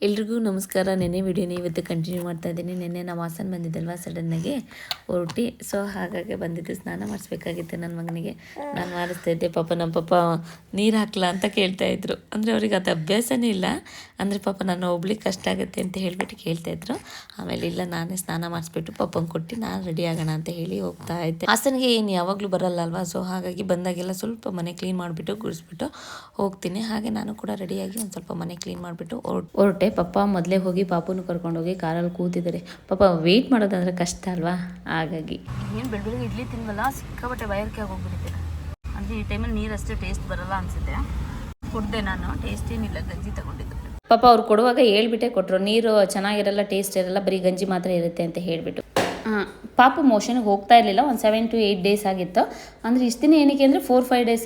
ಎಲ್ರಿಗೂ ನಮಸ್ಕಾರ. ನೆನ್ನೆ ವಿಡಿಯೋನ ಇವತ್ತು ಕಂಟಿನ್ಯೂ ಮಾಡ್ತಾ ಇದ್ದೀನಿ. ನೆನ್ನೆ ನಾವು ಹಾಸನ ಬಂದಿದ್ದಲ್ವ, ಸಡನ್ನಾಗಿ ಹೊರಟಿ. ಸೊ ಹಾಗಾಗಿ ಬಂದಿದ್ದು ಸ್ನಾನ ಮಾಡಿಸ್ಬೇಕಾಗಿತ್ತು ನನ್ನ ಮಗನಿಗೆ. ನಾನು ಮಾಡಿಸ್ತಾ ಇದ್ದೆ. ಪಾಪ ನಮ್ಮ ಪಾಪ ನೀರು ಹಾಕ್ಲಾ ಅಂತ ಕೇಳ್ತಾಯಿದ್ರು. ಅಂದರೆ ಅವ್ರಿಗೆ ಅದು ಅಭ್ಯಾಸನೇ ಇಲ್ಲ. ಅಂದರೆ ಪಾಪ ನಾನು ಒಬ್ಳಿಗೆ ಕಷ್ಟ ಆಗುತ್ತೆ ಅಂತ ಹೇಳಿಬಿಟ್ಟು ಕೇಳ್ತಾಯಿದ್ರು. ಆಮೇಲೆ ಇಲ್ಲ, ನಾನೇ ಸ್ನಾನ ಮಾಡಿಸ್ಬಿಟ್ಟು ಪಾಪಂಗೆ ಕೊಟ್ಟು ನಾನು ರೆಡಿ ಆಗೋಣ ಅಂತ ಹೇಳಿ ಹೋಗ್ತಾ ಇದ್ದೆ. ಹಾಸನಿಗೆ ಏನು ಯಾವಾಗಲೂ ಬರಲ್ಲ ಅಲ್ವಾ. ಸೊ ಹಾಗಾಗಿ ಬಂದಾಗೆಲ್ಲ ಸ್ವಲ್ಪ ಮನೆ ಕ್ಲೀನ್ ಮಾಡಿಬಿಟ್ಟು ಗುಡಿಸ್ಬಿಟ್ಟು ಹೋಗ್ತೀನಿ. ಹಾಗೆ ನಾನು ಕೂಡ ರೆಡಿಯಾಗಿ ಒಂದು ಸ್ವಲ್ಪ ಮನೆ ಕ್ಲೀನ್ ಮಾಡಿಬಿಟ್ಟು ಹೊರಟೆ. ಪಪ್ಪ ಮೊದಲೇ ಹೋಗಿ ಪಾಪುನು ಕರ್ಕೊಂಡೋಗಿ ಕಾರಲ್ಲಿ ಕೂತಿದ್ದಾರೆ. ಪಾಪ ವೆಯ್ಟ್ ಮಾಡೋದಂದ್ರೆ ಕಷ್ಟ ಅಲ್ವಾ. ಹಾಗಾಗಿ ಏನು ಬೆಳಗ್ಗೆ ಇಡ್ಲಿ ತಿನ್ವಲ್ಲ, ಸಿಕ್ಕಾಬಟ್ಟೆ ಬಯರ್ಕೆ ಆಗೋಗ್ಬಿಟ್ಟಿದೆ. ಅಂದರೆ ಈ ಟೈಮಲ್ಲಿ ನೀರು ಅಷ್ಟೇ ಟೇಸ್ಟ್ ಬರಲ್ಲ ಅನಿಸುತ್ತೆ. ಕುಡ್ದೆ ನಾನು, ಟೇಸ್ಟ್ ಏನಿಲ್ಲ, ಗಂಜಿ ತಗೊಂಡಿದ್ದು. ಪಾಪ ಅವ್ರು ಕೊಡುವಾಗ ಹೇಳ್ಬಿಟ್ಟೆ ಕೊಟ್ಟರು, ನೀರು ಚೆನ್ನಾಗಿರಲ್ಲ, ಟೇಸ್ಟ್ ಇರಲ್ಲ, ಬರೀ ಗಂಜಿ ಮಾತ್ರ ಇರುತ್ತೆ ಅಂತ ಹೇಳಿಬಿಟ್ಟು. ಪಾಪು ಮೋಷನ್ಗೆ ಹೋಗ್ತಾ ಇರಲಿಲ್ಲ. ಒಂದು 7 to 8 days ಆಗಿತ್ತು. ಅಂದರೆ ಇಷ್ಟು ದಿನ ಏನಕ್ಕೆ ಅಂದರೆ 4-5 days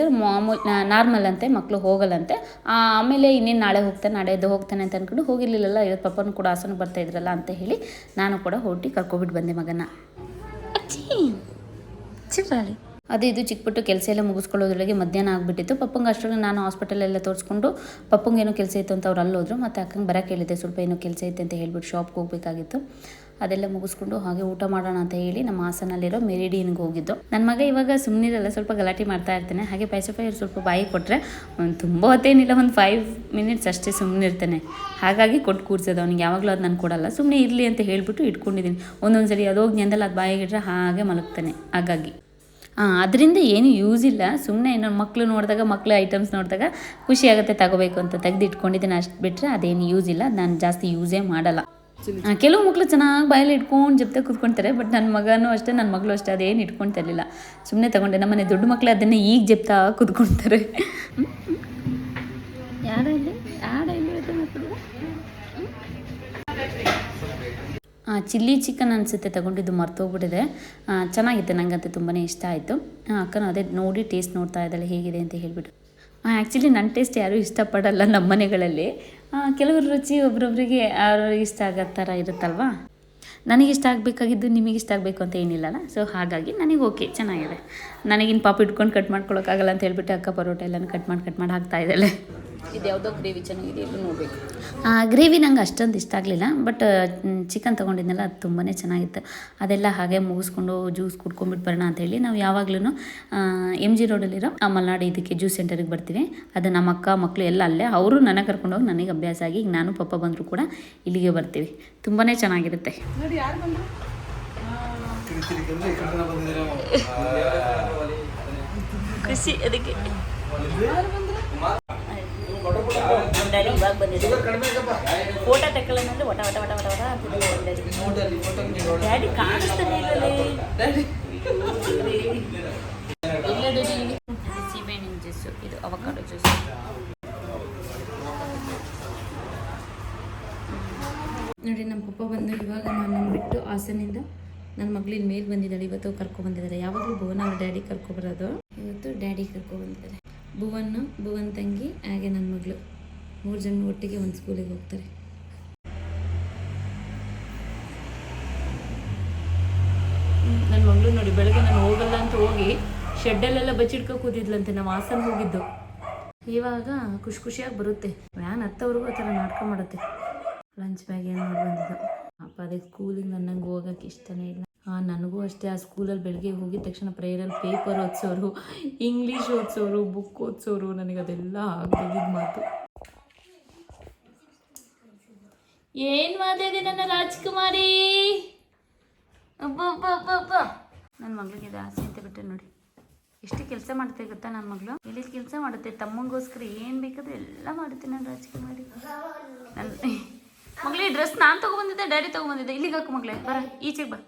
ನಾರ್ಮಲ್ ಅಂತೆ, ಮಕ್ಕಳು ಹೋಗಲ್ಲಂತೆ. ಆಮೇಲೆ ಇನ್ನೇನು ನಾಳೆ ಹೋಗ್ತಾನೆ, ನಾಳೆದು ಹೋಗ್ತಾನೆ ಅಂತ ಅಂದ್ಕೊಂಡು ಹೋಗಿರ್ಲಿಲ್ಲಲ್ಲ. ಇವತ್ತು ಪಾಪನೂ ಕೂಡ ಹಾಸನಕ್ಕೆ ಬರ್ತಾ ಇದ್ರಲ್ಲ ಅಂತ ಹೇಳಿ ನಾನು ಕೂಡ ಹೊರಟಿ ಕರ್ಕೊಬಿಟ್ಟು ಬಂದೆ ಮಗನ. ಚಿಕ್ಕಳಿ ಅದು ಇದು ಚಿಕ್ಕಪುಟ್ಟು ಕೆಲಸ ಎಲ್ಲ ಮುಗಿಸ್ಕೊಳ್ಳೋದ್ರೊಳಗೆ ಮಧ್ಯಾಹ್ನ ಆಗಿಬಿಟ್ಟಿತ್ತು. ಪಪ್ಪಂಗೆ ಅಷ್ಟರಲ್ಲಿ ನಾನು ಹಾಸ್ಪಿಟಲೆಲ್ಲ ತೋರಿಸ್ಕೊಂಡು ಪಪ್ಪಂಗೆ ಏನೋ ಕೆಲಸ ಇತ್ತು ಅಂತ ಅವ್ರು ಅಲ್ಲೋದ್ರು. ಮತ್ತು ಅಕ್ಕಂಗೆ ಬರೋಕ್ಕೆ ಹೇಳಿದ್ದೆ, ಸ್ವಲ್ಪ ಏನೋ ಕೆಲಸ ಇತ್ತು ಅಂತ ಹೇಳ್ಬಿಟ್ಟು ಶಾಪ್ಗೆ ಹೋಗಬೇಕಾಗಿತ್ತು. ಅದೆಲ್ಲ ಮುಗಿಸ್ಕೊಂಡು ಹಾಗೆ ಊಟ ಮಾಡೋಣ ಅಂತ ಹೇಳಿ ನಮ್ಮ ಹಾಸನಲ್ಲಿರೋ ಮೆರಿಡಿಯನ್ಗೆ ಹೋಗಿದ್ದು. ನನ್ನ ಮಗ ಇವಾಗ ಸುಮ್ಮನಿರಲ್ಲ, ಸ್ವಲ್ಪ ಗಲಾಟೆ ಮಾಡ್ತಾ ಇರ್ತಾನೆ. ಹಾಗೆ ಪೈಸಪ್ಪ ಸ್ವಲ್ಪ ಬಾಯಿ ಕೊಟ್ಟರೆ ತುಂಬ ಹೊತ್ತೇನಿಲ್ಲ, ಒಂದು 5 minutes ಅಷ್ಟೇ ಸುಮ್ಮನೆ ಇರ್ತಾನೆ. ಹಾಗಾಗಿ ಕೊಟ್ಟು ಕೂರ್ಸೋದು ಅವ್ನಿಗೆ. ಯಾವಾಗಲೂ ಅದು ನಾನು ಕೊಡಲ್ಲ, ಸುಮ್ಮನೆ ಇರಲಿ ಅಂತ ಹೇಳ್ಬಿಟ್ಟು ಇಟ್ಕೊಂಡಿದ್ದೀನಿ. ಒಂದೊಂದು ಸರಿ ಅದು ಹೋಗಿ ನೆಂದಲ್ಲ, ಅದು ಬಾಯಿಗೆ ಇಟ್ಟರೆ ಹಾಗೆ ಮಲಗ್ತಾನೆ. ಹಾಗಾಗಿ ಅದರಿಂದ ಏನು ಯೂಸ್ ಇಲ್ಲ. ಸುಮ್ಮನೆ ಏನೋ ಮಕ್ಕಳು ನೋಡಿದಾಗ, ಮಕ್ಕಳು ಐಟಮ್ಸ್ ನೋಡಿದಾಗ ಖುಷಿ ಆಗುತ್ತೆ, ತಗೋಬೇಕು ಅಂತ ತೆಗೆದು ಇಟ್ಕೊಂಡಿದ್ದೀನಿ. ಅಷ್ಟು ಬಿಟ್ಟರೆ ಅದೇನು ಯೂಸ್ ಇಲ್ಲ. ನಾನು ಜಾಸ್ತಿ ಯೂಸೇ ಮಾಡಲ್ಲ. ಕೆಲವು ಮಕ್ಕಳು ಚೆನ್ನಾಗಿ ಬಾಯಲ್ಲಿ ಇಟ್ಕೊಂಡು ಜೊತೆ ಕೂತ್ಕೊಳ್ತಾರೆ. ಬಟ್ ನನ್ನ ಮಗನೂ ಅಷ್ಟೇ, ನನ್ನ ಮಗಳು ಅಷ್ಟೇ, ಅದೇನು ಇಟ್ಕೊಳ್ತಾ ಇರಲಿಲ್ಲ. ಸುಮ್ಮನೆ ತಗೊಂಡೆ. ನಮ್ಮನೆ ದೊಡ್ಡ ಮಕ್ಕಳು ಅದನ್ನೇ ಈಗ ಜಪ್ತಾ ಕೂತ್ಕೊಳ್ತಾರೆ. ಚಿಲ್ಲಿ ಚಿಕನ್ ಅನಿಸುತ್ತೆ ತಗೊಂಡಿದ್ದು, ಮರ್ತೋಗ್ಬಿಟ್ಟಿದೆ. ಚೆನ್ನಾಗಿತ್ತು, ನನಗಂತೂ ತುಂಬಾ ಇಷ್ಟ ಆಯಿತು. ಅಕ್ಕನೂ ಅದೇ ನೋಡಿ ಟೇಸ್ಟ್ ನೋಡ್ತಾ ಇದ್ದಾಳೆ ಹೇಗಿದೆ ಅಂತ ಹೇಳಿಬಿಟ್ಟು. ಆ್ಯಕ್ಚುಲಿ ನನ್ನ ಟೇಸ್ಟ್ ಯಾರೂ ಇಷ್ಟಪಡಲ್ಲ ನಮ್ಮ ಮನೆಗಳಲ್ಲಿ. ಕೆಲವ್ರ ರುಚಿ ಒಬ್ರೊಬ್ರಿಗೆ ಇಷ್ಟ ಆಗೋ ಥರ ಇರುತ್ತಲ್ವ. ನನಗಿಷ್ಟ ಆಗಬೇಕಾಗಿದ್ದು ನಿಮಗೆ ಇಷ್ಟ ಆಗಬೇಕು ಅಂತ ಏನಿಲ್ಲಲ್ಲ. ಸೊ ಹಾಗಾಗಿ ನನಗೆ ಓಕೆ, ಚೆನ್ನಾಗಿದೆ. ನನಗಿನ್ನು ಪಾಪ ಇಟ್ಕೊಂಡು ಕಟ್ ಮಾಡ್ಕೊಳಕ್ಕಾಗಲ್ಲ ಅಂತ ಹೇಳ್ಬಿಟ್ಟು ಅಕ್ಕ ಪರೋಟ ಎಲ್ಲನೂ ಕಟ್ ಮಾಡಿ ಹಾಕ್ತಾ ಇದ್ದಾಳೆ. ಇದು ಯಾವುದೋ ಗ್ರೇವಿ ಚೆನ್ನಾಗಿದೆ, ಇದು ನೋಡಬೇಕು. ಗ್ರೇವಿ ನಂಗೆ ಅಷ್ಟೊಂದು ಇಷ್ಟ ಆಗಲಿಲ್ಲ. ಬಟ್ ಚಿಕನ್ ತೊಗೊಂಡಿದ್ನಲ್ಲ, ಅದು ತುಂಬಾ ಚೆನ್ನಾಗಿತ್ತು. ಅದೆಲ್ಲ ಹಾಗೆ ಮುಗಿಸ್ಕೊಂಡು ಜ್ಯೂಸ್ ಕುಡ್ಕೊಂಡ್ಬಿಟ್ಟು ಬರೋಣ ಅಂತೇಳಿ ನಾವು ಯಾವಾಗ್ಲೂ MG ರೋಡಲ್ಲಿರೋ ಮಲ್ನಾಡು ಇದಕ್ಕೆ ಜ್ಯೂಸ್ ಸೆಂಟರಿಗೆ ಬರ್ತೀವಿ. ಅದು ನಮ್ಮ ಅಕ್ಕ ಮಕ್ಕಳು ಎಲ್ಲ ಅಲ್ಲೇ. ಅವರು ನನಗೆ ಕರ್ಕೊಂಡೋಗಿ ನನಗೆ ಅಭ್ಯಾಸ ಆಗಿ ಈಗ ನಾನು ಪಪ್ಪ ಬಂದರೂ ಕೂಡ ಇಲ್ಲಿಗೆ ಬರ್ತೀವಿ. ತುಂಬಾ ಚೆನ್ನಾಗಿರುತ್ತೆ. ಖುಷಿ ಅದಕ್ಕೆ. ಡ್ಯಾಡಿ ಇವಾಗ ಬಂದಿದೆ. ಫೋಟೋ ತಗೊಳ್ಳೋಣಂದ್ರೆ ಒಟ ಡ್ಯಾಡಿ ಕಾಣಿಸ್ತಾನೆ ಇಲ್ಲ. ಸೀಬೆಹಣ್ಣಿನ ಜ್ಯೂಸು, ಇದು ಅವಕಾಡೋ ಜ್ಯೂಸ್. ನೋಡಿ, ನಮ್ಮ ಪಪ್ಪ ಬಂದು ಇವಾಗ ನಾನು ಬಿಟ್ಟು ಹಾಸನಿಂದ ನನ್ನ ಮಗಳಿಗೆ ಮೇಲೆ ಬಂದಿದ್ದಾಳೆ. ಇವತ್ತು ಕರ್ಕೊಬಂದಿದ್ದಾರೆ. ಯಾವಾಗಲೂ ಭುವನ ಅವ್ರ ಡ್ಯಾಡಿ ಕರ್ಕೊಬರೋದು. ಇವತ್ತು ಡ್ಯಾಡಿ ಕರ್ಕೊಬಂದಿದ್ದಾರೆ. ಭುವನ್ ತಂಗಿ ಹಾಗೆ ನನ್ನ ಮಗಳು 3 ಜನ ಒಟ್ಟಿಗೆ ಒಂದು ಸ್ಕೂಲಿಗೆ ಹೋಗ್ತಾರೆ. ನನ್ನ ಮಗಳು ನೋಡಿ, ಬೆಳಗ್ಗೆ ನಾನು ಹೋಗಲ್ಲ ಅಂತ ಹೋಗಿ ಶೆಡ್ಡಲ್ಲೆಲ್ಲ ಬಚ್ಚಿಡ್ಕೊ ಕೂತಿದ್ಲಂತೆ. ನಾವು ಹಾಸನ ಹೋಗಿದ್ದು. ಇವಾಗ ಖುಷಿಯಾಗಿ ಬರುತ್ತೆ. ವ್ಯಾನ್ ಹತ್ತವ್ರಿಗೂ ಆ ಥರ ನಾಟಕ ಮಾಡುತ್ತೆ. ಲಂಚ್ ಬ್ಯಾಗ್ ಏನು ಮಾಡಿ ಬಂದಿದ್ದು. ಅಪ್ಪ ಅದಕ್ಕೆ ಸ್ಕೂಲಿಗೆ ನನ್ನಂಗೆ ಹೋಗೋಕ್ಕೆ ಇಷ್ಟನೇ ಇಲ್ಲ. ನನಗೂ ಅಷ್ಟೇ. ಆ ಸ್ಕೂಲಲ್ಲಿ ಬೆಳಗ್ಗೆ ಹೋಗಿದ ತಕ್ಷಣ ಪ್ರೇಯರಲ್ಲಿ ಪೇಪರ್ ಓದಿಸೋರು, ಇಂಗ್ಲೀಷ್ ಓದಿಸೋರು, ಬುಕ್ ಓದಿಸೋರು. ನನಗದೆಲ್ಲ ಆಗಿದ್ದ ಮಾತು. ಏನು ಮಾತಾಡಿದೆ ನನ್ನ ರಾಜ್ಕುಮಾರಿ. ಅಬ್ಬಬ್ಬಬ್ಬ, ನನ್ನ ಮಗಳಿಗೆ ಇದು ಆಸೆ ಅಂತ ಬಿಟ್ಟೆ ನೋಡಿ. ಎಷ್ಟು ಕೆಲಸ ಮಾಡ್ತೇ ಗೊತ್ತಾ ನನ್ನ ಮಗಳು. ಎಲ್ಲಿ ಕೆಲಸ ಮಾಡುತ್ತೆ, ತಮ್ಮಂಗೋಸ್ಕರ ಏನು ಬೇಕಾದರೂ ಎಲ್ಲ ಮಾಡುತ್ತೆ ನನ್ನ ರಾಜ್ಕುಮಾರಿ. ನನ್ನ ಮಗಳೇ, ಡ್ರೆಸ್ ನಾನು ತೊಗೊಬಂದಿದ್ದೆ, ಡ್ಯಾಡಿ ತೊಗೊಬಂದಿದ್ದೆ. ಇಲ್ಲಿಗೆ ಹಾಕು ಮಗಳೇ, ಬರ ಈಚೆಗೆ ಬಾ.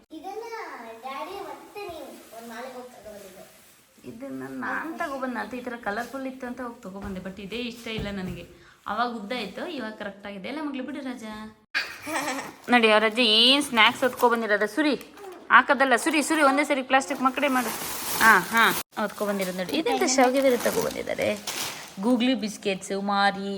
ಇದನ್ನು ನಾನು ತಗೊಬಂದ ಅಂತ ಈ ಥರ ಕಲರ್ಫುಲ್ ಇತ್ತು ಅಂತ ಹೋಗಿ ತೊಗೊಬಂದೆ. ಬಟ್ ಇದೇ ಇಷ್ಟ ಇಲ್ಲ ನನಗೆ. ಅವಾಗ ಉದ್ದ ಇತ್ತು, ಇವಾಗ ಕರೆಕ್ಟಾಗಿದೆ. ಎಲ್ಲ ಮಗಳು ಬಿಡು ರಾಜ. ನೋಡಿ, ಅವ್ರ ಅಜ್ಜ ಏನು ಸ್ನ್ಯಾಕ್ಸ್ ಹೊತ್ಕೊಬಂದಿರೋದ. ಸುರಿ ಹಾಕೋದಲ್ಲ, ಸುರಿ ಒಂದೇ ಸರಿ ಪ್ಲಾಸ್ಟಿಕ್ ಮಕ್ಕಳೇ ಮಾಡು. ಹಾಂ ಹೊತ್ಕೊಬಂದಿರೋದು ನೋಡಿ. ಇದೆಂತ ಶಾವಿಗೆ ಬೇರೆ ತಗೊಬಂದಿದ್ದಾರೆ. ಗೂಗ್ಲಿ ಬಿಸ್ಕೆಟ್ಸು, ಮಾರಿ,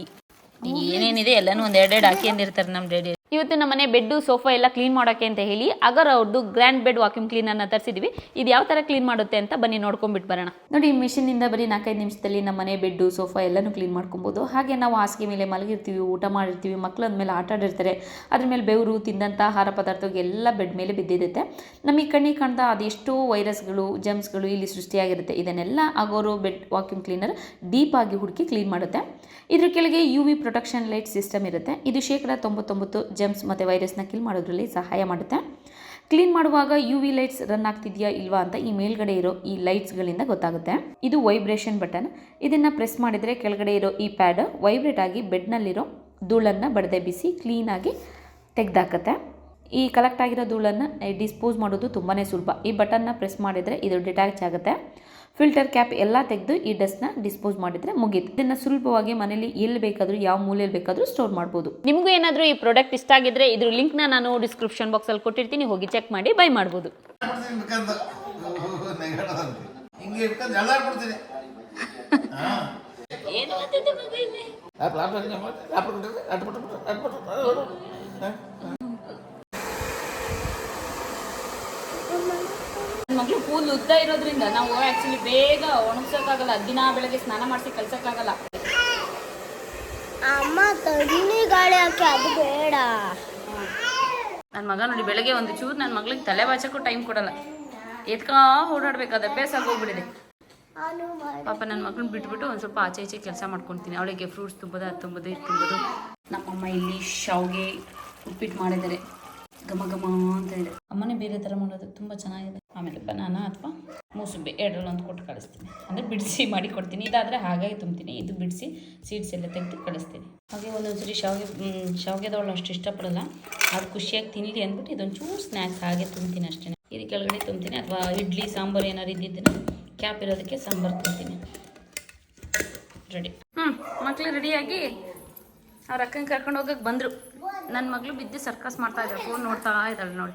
ಏನೇನಿದೆ ಎಲ್ಲನೂ ಒಂದು 2 ಹಾಕಿ ಅಂದಿರ್ತಾರೆ ನಮ್ಮ ಡ್ಯಾಡಿ. ಇವತ್ತು ನಮ್ಮ ಮನೆ ಬೆಡ್ಡು ಸೋಫಾ ಎಲ್ಲ ಕ್ಲೀನ್ ಮಾಡೋಕ್ಕೆ ಅಂತ ಹೇಳಿ ಅಗರ್ ಅವ್ರದ್ದು ಗ್ರ್ಯಾಂಡ್ ಬೆಡ್ ವಾಕ್ಯೂಮ್ ಕ್ಲೀನರ್ನ ತರಿಸಿದ್ವಿ. ಇದು ಯಾವ ಥರ ಕ್ಲೀನ್ ಮಾಡುತ್ತೆ ಅಂತ ಬನ್ನಿ ನೋಡ್ಕೊಂಡ್ಬಿಟ್ಟು ಬರೋಣ. ನೋಡಿ, ಈ ಮಿಷಿನಿಂದ ಬರೀ 4-5 ನಿಮಿಷದಲ್ಲಿ ನಮ್ಮ ಮನೆ ಬೆಡ್ಡು ಸೋಫಾ ಎಲ್ಲನೂ ಕ್ಲೀನ್ ಮಾಡ್ಕೊಬೋದು. ಹಾಗೆ ನಾವು ಹಾಸಿಗೆ ಮೇಲೆ ಮಲಗಿರ್ತೀವಿ, ಊಟ ಮಾಡಿರ್ತೀವಿ, ಮಕ್ಕಳು ಅಂದಮೇಲೆ ಆಟ ಆಡಿರ್ತಾರೆ, ಅದ್ರ ಮೇಲೆ ಬೆವರು ತಿಂದಂಥ ಆಹಾರ ಪದಾರ್ಥಗೆಲ್ಲ ಬೆಡ್ ಮೇಲೆ ಬಿದ್ದಿರುತ್ತೆ. ನಮಗೆ ಕಣ್ಣಿಗೆ ಕಾಣ್ದ ಅದೆಷ್ಟೋ ವೈರಸ್ಗಳು, ಜಮ್ಸ್ಗಳು ಇಲ್ಲಿ ಸೃಷ್ಟಿಯಾಗಿರುತ್ತೆ. ಇದನ್ನೆಲ್ಲ ಆಗೋರು ಬೆಡ್ ವಾಕ್ಯೂಮ್ ಕ್ಲೀನರ್ ಡೀಪ್ ಆಗಿ ಹುಡುಕಿ ಕ್ಲೀನ್ ಮಾಡುತ್ತೆ. ಇದ್ರ ಕೆಳಗೆ UV ಪ್ರೊಟೆಕ್ಷನ್ ಲೈಟ್ ಸಿಸ್ಟಮ್ ಇರುತ್ತೆ. ಇದು 99% ಜಮ್ಸ್ ಮತ್ತು ವೈರಸ್ನ ಕಿಲ್ ಮಾಡೋದ್ರಲ್ಲಿ ಸಹಾಯ ಮಾಡುತ್ತೆ. ಕ್ಲೀನ್ ಮಾಡುವಾಗ UV ಲೈಟ್ಸ್ ರನ್ ಆಗ್ತಿದೆಯಾ ಇಲ್ವಾ ಅಂತ ಈ ಮೇಲ್ಗಡೆ ಇರೋ ಈ ಲೈಟ್ಸ್ಗಳಿಂದ ಗೊತ್ತಾಗುತ್ತೆ. ಇದು ವೈಬ್ರೇಷನ್ ಬಟನ್. ಇದನ್ನು ಪ್ರೆಸ್ ಮಾಡಿದರೆ ಕೆಳಗಡೆ ಇರೋ ಈ ಪ್ಯಾಡ್ ವೈಬ್ರೇಟ್ ಆಗಿ ಬೆಡ್ನಲ್ಲಿರೋ ಧೂಳನ್ನು ಬಡಿದೆಬ್ಬಿಸಿ ಕ್ಲೀನಾಗಿ ತೆಗೆದಾಕತ್ತೆ. ಈ ಕಲೆಕ್ಟ್ ಆಗಿರೋ ಧೂಳನ್ನು ಡಿಸ್ಪೋಸ್ ಮಾಡೋದು ತುಂಬಾ ಸುಲಭ. ಈ ಬಟನ್ನ ಪ್ರೆಸ್ ಮಾಡಿದರೆ ಇದು ಡಿಟ್ಯಾಚ್ ಆಗುತ್ತೆ. ಫಿಲ್ಟರ್ ಕ್ಯಾಪ್ ಎಲ್ಲ ತೆಗೆದು ಈ ಡಸ್ಟ್ನ ಡಿಸ್ಪೋಸ್ ಮಾಡಿದರೆ ಮುಗೀತು. ಇದನ್ನು ಸುಲಭವಾಗಿ ಮನೇಲಿ ಎಲ್ಲಿ ಬೇಕಾದರೂ ಯಾವ ಮೂಲೆಯಲ್ಲಿ ಬೇಕಾದರೂ ಸ್ಟೋರ್ ಮಾಡ್ಬೋದು. ನಿಮಗೂ ಏನಾದರೂ ಈ ಪ್ರಾಡಕ್ಟ್ ಇಷ್ಟ ಆಗಿದ್ರೆ ಇದ್ರ ಲಿಂಕ್ನ ನಾನು ಡಿಸ್ಕ್ರಿಪ್ಷನ್ ಬಾಕ್ಸಲ್ಲಿ ಕೊಟ್ಟಿರ್ತೀನಿ, ಹೋಗಿ ಚೆಕ್ ಮಾಡಿ ಬೈ ಮಾಡ್ಬೋದು. ಮಗಳು ಕೂದಲು ಉದ್ದ ಇರೋದ್ರಿಂದ ನಾವು ಆಕ್ಚುಲಿ ಬೇಗ ಒಣಗ್ಸೋಕ್ಕಾಗಲ್ಲ. ದಿನ ಬೆಳಗ್ಗೆ ಸ್ನಾನ ಮಾಡಿಸಿ ಕಳ್ಸೋಕ್ಕಾಗಲ್ಲ. ಅಮ್ಮ ತಣ್ಣಿ ಗಾಳಿ ಹಾಕಿ ಅದು ಬೇಡ. ನನ್ನ ಮಗ ನೋಡಿ, ಬೆಳಗ್ಗೆ ಒಂದು ಚೂರು ನನ್ನ ಮಗಳಿಗೆ ತಲೆ ಬಾಚಕ್ಕೂ ಟೈಮ್ ಕೊಡಲ್ಲ. ಎತ್ಕಾ ಓಡಾಡ್ಬೇಕಾದ ಅಭ್ಯಾಸ ಆಗೋಗ್ಬಿಟ್ಟಿದೆ ಪಾಪ. ನನ್ನ ಮಗಳನ್ನ ಬಿಟ್ಬಿಟ್ಟು ಒಂದು ಸ್ವಲ್ಪ ಆಚೆ ಈಚೆ ಕೆಲಸ ಮಾಡ್ಕೊತೀನಿ. ಅವಳಿಗೆ ಫ್ರೂಟ್ಸ್ ತುಂಬೋದು, ಅದು ತುಂಬೋದು, ಇದು ತುಂಬೋದು. ನಮ್ಮಮ್ಮ ಇಲ್ಲಿ ಶಾವಿಗೆ ಉಪ್ಪಿಟ್ಟು ಮಾಡಿದ್ದಾರೆ, ಘಮ ಘಮ ಅಂತ ಇದೆ. ಅಮ್ಮನೇ ಬೇರೆ ಥರ ಮಾಡೋದು, ತುಂಬ ಚೆನ್ನಾಗಿದೆ. ಆಮೇಲೆ ಬನಾನಾ ಅಥವಾ ಮೂಸುಂಬಿ ಎರಡರಲ್ಲೊಂದು ಕೊಟ್ಟು ಕಳಿಸ್ತೀನಿ. ಅಂದರೆ ಬಿಡಿಸಿ ಮಾಡಿ ಕೊಡ್ತೀನಿ. ಇದಾದರೆ ಹಾಗಾಗಿ ತುಂಬ್ತೀನಿ, ಇದು ಬಿಡಿಸಿ ಸೀಡ್ಸ್ ಎಲ್ಲ ತೆಗೆದು ಕಳಿಸ್ತೀನಿ. ಹಾಗೆ ಒಂದೊಂದ್ಸರಿ ಶಾವಿಗೆದವಳು ಅಷ್ಟು ಇಷ್ಟಪಡಲ್ಲ. ಅದು ಖುಷಿಯಾಗಿ ತಿನ್ನಲಿ ಅಂದ್ಬಿಟ್ಟು ಇದೊಂದು ಚೂರು ಸ್ನ್ಯಾಕ್ಸ್ ಹಾಗೆ ತುಂಬ್ತೀನಿ ಅಷ್ಟೇ. ಇದು ಕೆಳಗಡೆ ತುಂಬ್ತೀನಿ. ಅಥವಾ ಇಡ್ಲಿ ಸಾಂಬಾರು ಏನಾರು ಇದ್ದಿದ್ದನ್ನು ಕ್ಯಾಪ್ ಇರೋದಕ್ಕೆ ಸಾಂಬಾರು ತುಂಬ್ತೀನಿ. ರೆಡಿ. ಮಕ್ಕಳು ರೆಡಿಯಾಗಿ ಅವ್ರ ಅಕ್ಕನ ಕರ್ಕೊಂಡು ಹೋಗಕ್ಕೆ ಬಂದರು. ನನ್ನ ಮಗಳು ಬಿದ್ದು ಸರ್ಕಸ್ ಮಾಡ್ತಾ ಇದ್ದಾಳೆ, ಫೋನ್ ನೋಡ್ತಾ ಇದ್ದಾಳೆ ನೋಡಿ.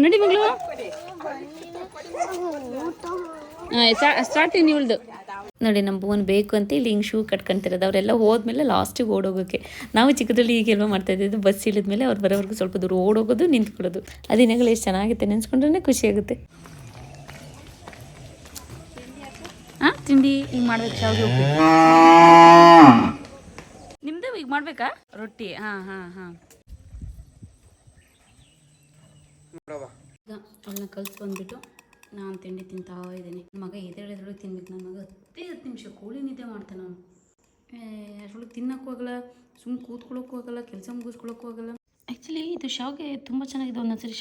ನಡಿ ಮಗಳು, ಸ್ಟಾರ್ಟ್ ಇವಳ್ದು. ನೋಡಿ, ನಮ್ಮ ಭುವನ್ ಬೇಕು ಅಂತ ಇಲ್ಲಿ ಹಿಂಗೆ ಶೂ ಕಟ್ಕೊಂತಿರೋದು. ಅವರೆಲ್ಲ ಹೋದ್ಮೇಲೆ ಲಾಸ್ಟಿಗೆ ಓಡೋಗೋಕ್ಕೆ. ನಾವು ಚಿಕ್ಕದ್ರಲ್ಲಿ ಈಗೆಲ್ವ ಮಾಡ್ತಾ ಇದ್ದಿದ್ದು, ಬಸ್ ಇಳಿದ್ಮೇಲೆ ಅವ್ರು ಬರೋವರೆಗೂ ಸ್ವಲ್ಪ ದೂರ ಓಡೋಗೋದು, ನಿಂತ್ಕೊಳ್ಳೋದು. ಆ ದಿನಗಳು ಎಷ್ಟು ಚೆನ್ನಾಗುತ್ತೆ, ನೆನೆಸ್ಕೊಂಡ್ರೆ ಖುಷಿಯಾಗುತ್ತೆ. ತಿಂಡಿ ಈಗ ಮಾಡ್ಬೇಕು, ಶಾವಿಗೆ ಉಪ್ಪಿಟ್ಟು ನಿಮ್ದು ಈಗ ಮಾಡ್ಬೇಕಾ? ರೊಟ್ಟಿ. ಹಾಂ ಅವಳನ್ನ ಕಲ್ಸಿ ಬಂದ್ಬಿಟ್ಟು ನಾನು ತಿಂಡಿ ತಿಂತಾ ಇದ್ದೀನಿ. ಮಗ ಎದ್ದೇಳಿದ್ರೊಳಗೆ ತಿನ್ಬೇಕು. ನನ್ನ ಮಗ 10 ನಿಮಿಷ ಕೋಳಿ ನಿದ್ದೆ ಮಾಡ್ತಾನೆ. ಅವನು ಅದ್ರೊಳಗೆ ತಿನ್ನೋಕ್ಕೂ ಆಗಲ್ಲ, ಸುಮ್ಮನೆ ಕೂತ್ಕೊಳ್ಳೋಕ್ಕೂ ಆಗಲ್ಲ, ಕೆಲಸ ಮುಗಿಸ್ಕೊಳ್ಳೋಕ್ಕೂ ಆಗಲ್ಲ. ಆ್ಯಕ್ಚುಲಿ ಇದು ಶಾವಿಗೆ ತುಂಬ ಚೆನ್ನಾಗಿದೆ. ಒಂದೊಂದ್ಸರಿ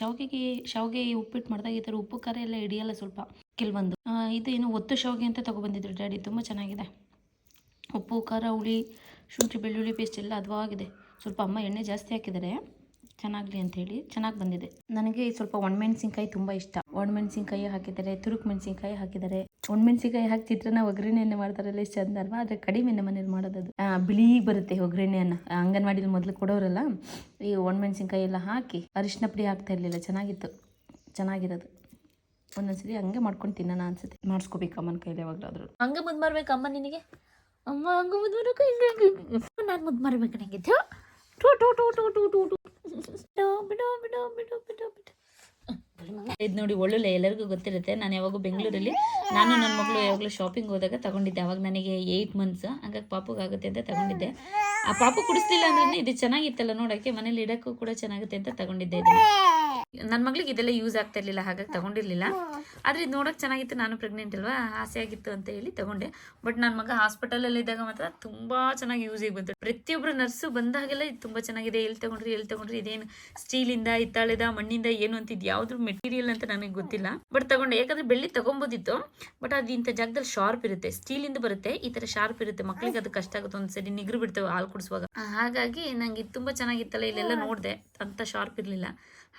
ಶಾವಿಗೆ ಉಪ್ಪಿಟ್ಟು ಮಾಡಿದಾಗ ಈ ಥರ ಉಪ್ಪು ಖಾರ ಎಲ್ಲ ಹಿಡಿಯಲ್ಲ ಸ್ವಲ್ಪ ಕೆಲವೊಂದು. ಇದು ಏನೋ ಒತ್ತು ಶಾವಿಗೆ ಅಂತ ತೊಗೊಬಂದಿದ್ರು ಡ್ಯಾಡಿ, ತುಂಬ ಚೆನ್ನಾಗಿದೆ. ಉಪ್ಪು ಖಾರ ಹುಳಿ ಶುಂಠಿ ಬೆಳ್ಳುಳ್ಳಿ ಪೇಸ್ಟ್ ಎಲ್ಲ ಅದ್ವಾಗಿದೆ. ಸ್ವಲ್ಪ ಅಮ್ಮ ಎಣ್ಣೆ ಜಾಸ್ತಿ ಹಾಕಿದ್ದಾರೆ ಚೆನ್ನಾಗಲಿ ಅಂಥೇಳಿ, ಚೆನ್ನಾಗಿ ಬಂದಿದೆ. ನನಗೆ ಸ್ವಲ್ಪ ಒಣಮೆಣ್ಸಿನ್ಕಾಯಿ ತುಂಬ ಇಷ್ಟ. ಒಣಮೆಣ್ಸಿನ್ಕಾಯಿ ಹಾಕಿದ್ದಾರೆ, ತುರುಕು ಮೆಣಸಿನ್ಕಾಯಿ ಹಾಕಿದ್ದಾರೆ. ಒಣಮೆಣ್ಸಿನ್ಕಾಯಿ ಹಾಕಿ ಚಿತ್ರಾನ್ನ ಒಗ್ಗರಣೆಯನ್ನೇ ಮಾಡ್ತಾರಲ್ಲ, ಎಷ್ಟು ಚಂದ ಅಲ್ವಾ? ಆದರೆ ಕಡಿಮೆ ಮನೇಲಿ ಮಾಡೋದು. ಬಿಳಿ ಬರುತ್ತೆ ಒಗ್ಗರಣೆಯನ್ನು, ಅಂಗನವಾಡಿಲಿ ಮೊದಲು ಕೊಡೋರಲ್ಲ. ಈ ಒಣಮೆಣ್ಸಿನ್ಕಾಯಿ ಎಲ್ಲ ಹಾಕಿ ಅರಿಶಿನ ಪುಡಿ ಹಾಕ್ತಾ ಇರಲಿಲ್ಲ, ಚೆನ್ನಾಗಿರೋದು. ಒಂದೊಂದ್ಸರಿ ಹಂಗೆ ಮಾಡ್ಕೊಂಡು ತಿನ್ನೋಣ ಅನ್ಸುತ್ತೆ. ಮಾಡಿಸ್ಕೋಬೇಕು ಅಮ್ಮನ ಕೈಲಿ ಯಾವಾಗಲಾದ್ರೂ. ಹಂಗೆ ಮುದ್ದು ಮಾಡ್ಬೇಕು ಅಮ್ಮ ನಿನಗೆ. ಅಮ್ಮ ಹಂಗೆ ಮುದ್ದು ಮಾಡಬೇಕು, ಹಿಂಗೆ ನಾನು ಮುದ್ದು ಮಾಡ್ಬೇಕು ನನಗೆ. ಇದು ನೋಡಿ, ಒಳ್ಳೊಳ್ಳೆ ಎಲ್ಲರಿಗೂ ಗೊತ್ತಿರುತ್ತೆ. ನಾನು ಯಾವಾಗೂ ಬೆಂಗಳೂರಲ್ಲಿ ನನ್ನ ಮಗಳು ಯಾವಾಗಲೂ ಶಾಪಿಂಗ್ ಹೋದಾಗ ತಗೊಂಡಿದ್ದೆ. ಅವಾಗ ನನಗೆ 8 ಮಂತ್ಸ್, ಹಾಗಾಗಿ ಪಾಪುಗಾಗುತ್ತೆ ಅಂತ ತಗೊಂಡಿದ್ದೆ. ಆ ಪಾಪು ಕುಡಿಸ್ಲಿಲ್ಲ ಅಂದ್ರೆ ಇದು ಚೆನ್ನಾಗಿತ್ತಲ್ಲ ನೋಡೋಕ್ಕೆ, ಮನೇಲಿ ಇಡೋಕ್ಕೂ ಕೂಡ ಚೆನ್ನಾಗುತ್ತೆ ಅಂತ ತಗೊಂಡಿದ್ದೆ. ಇದನ್ನು ನನ್ನ ಮಗಳಿಗೆ ಇದೆಲ್ಲ ಯೂಸ್ ಆಗ್ತಾ ಇರಲಿಲ್ಲ, ಹಾಗಾಗಿ ತಗೊಂಡಿರಲಿಲ್ಲ. ಆದರೆ ಇದು ನೋಡೋಕೆ ಚೆನ್ನಾಗಿತ್ತು. ನಾನು ಪ್ರೆಗ್ನೆಂಟ್ ಅಲ್ವಾ, ಆಸೆ ಆಗಿತ್ತು ಅಂತ ಹೇಳಿ ತಗೊಂಡೆ. ಬಟ್ ನನ್ನ ಮಗ ಹಾಸ್ಪಿಟಲಲ್ಲಿ ಇದ್ದಾಗ ಮಾತ್ರ ತುಂಬ ಚೆನ್ನಾಗಿ ಯೂಸಿಗೆ ಬಂತು. ಪ್ರತಿಯೊಬ್ಬರು ನರ್ಸು ಬಂದಾಗೆಲ್ಲ ಇದು ತುಂಬ ಚೆನ್ನಾಗಿದೆ, ಎಲ್ಲಿ ತಗೊಂಡ್ರಿ, ಇದೇನು ಸ್ಟೀಲಿಂದ, ಹಿತ್ತಾಳೆದ, ಮಣ್ಣಿಂದ ಏನು ಅಂತಿದ್ದು ಯಾವ್ದು ಮೆಟೀರಿಯಲ್ ಅಂತ ನನಗೆ ಗೊತ್ತಿಲ್ಲ. ಬಟ್ ತಗೊಂಡೆ, ಯಾಕಂದರೆ ಬೆಳ್ಳಿ ತಗೊಬೋದಿತ್ತು. ಬಟ್ ಅದು ಇಂಥ ಜಾಗದಲ್ಲಿ ಶಾರ್ಪ್ ಇರುತ್ತೆ, ಸ್ಟೀಲಿಂದ ಬರುತ್ತೆ, ಈ ಥರ ಶಾರ್ಪ್ ಇರುತ್ತೆ. ಮಕ್ಕಳಿಗೆ ಅದು ಕಷ್ಟ ಆಗುತ್ತೆ, ಒಂದ್ಸರಿ ನಿಗ್ರು ಬಿಡ್ತೇವೆ ಹಾಲು ಕುಡಿಸುವಾಗ. ಹಾಗಾಗಿ ನಂಗೆ ಇದು ತುಂಬ ಚೆನ್ನಾಗಿತ್ತಲ್ಲ, ಇಲ್ಲೆಲ್ಲ ನೋಡಿದೆ ಅಂತ ಶಾರ್ಪ್ ಇರಲಿಲ್ಲ,